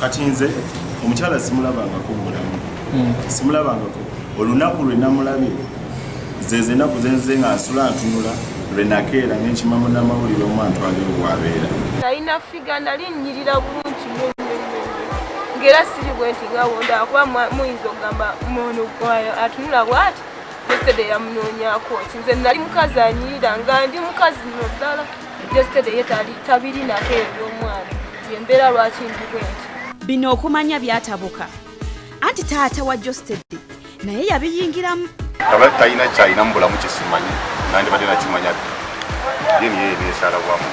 kati nze omukyala simulabangako mulamu simulabangako olunaku lwe namulabye zeze naku zenze nga asula ntunula lwe nakeera n'ekimamu n'amawulire omwantu agere bwabeera nalina figa nali nnyirira bulungi ngera siri bwe nti nga wonda kuba muyinza okugamba mono gwayo atunula bwati yesterday yamunoonyako nze nali mukazi anyirira nga ndi mukazi nno ddala yesterday ye tabiri nako eby'omwana yembeera lwaki ndi bwe nti bino okumanya byatabuka anti taata wa Jostedde naye yabiyingiramu aba talina kyalina mu bulamu kisimanyi nandibadde nakimanya ye niye ebyesala bwamu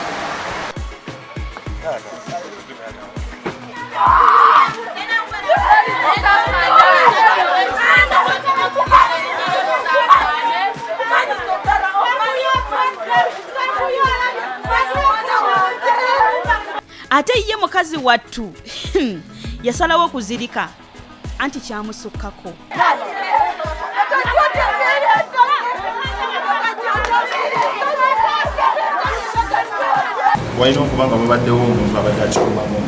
ate ye mukazi wattu yasalawo okuzirika anti kyamusukkako walina okuba nga mubaddewo omuntu abadde akikumamu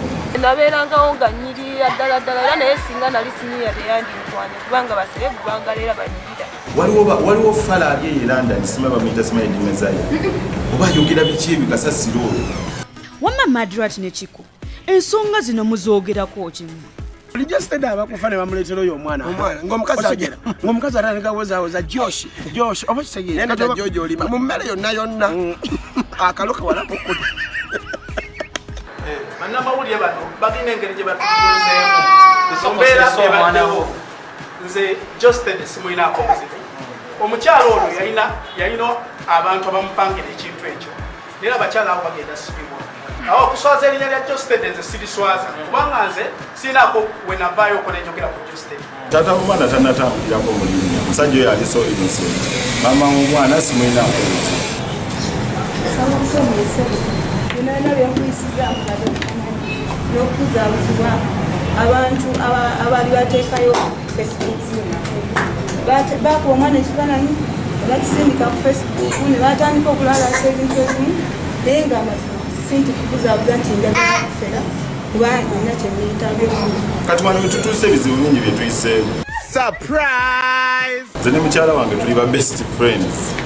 nabeerangawo nga nnyirira ddala era naye singa nali siniya teyandinkwanye kubanga baserebu bangala era banyirira waliwo fala ali e London sima bamuyita Smaidi Mezayi oba ayogera biki ebikasasiro wamma Madrat ne Chiku ensonga zino muzoogerako kimu Jostedde abakufa ne bamuleetera oyo omwana ng'omukazi agera ng'omukazi atanekawozaawoza Josh oba kitegeera Jojo olima mu mmere yonna akalo kawala mukuli bannamawulire bano balina engeri gye batutuuzeemu mbeera ebaddewo nze Jostedde simulinaako muzibu omukyalo ono yalina abantu abamupangira ekintu ekyo era abakyala abo bagenda sibibwa awo okuswaza erinnya lya Jostedde nze siriswaza kubanga nze sirinaako we navaayo okona enjogera ku Jostedde taata w'omwana tannatambulirako mulinnya omusajja oyo ali so innocent maama w'omwana simulinaako muzibu Nana byakuyisizaamu n'okuzaabuzibwa abantu abaali bateekayo Facebook bakuba omwana ekifaananyi bakisindika ku Facebook ne batandika okulalasa ebintu ebimu naye nga amazima sinti kukuzaabuza nti njagakufera kuba nina kyemuyitambye kati wano wetutuuse ebizibu bingi bye tuyiseeko nze ne mukyala wange tuli ba best friends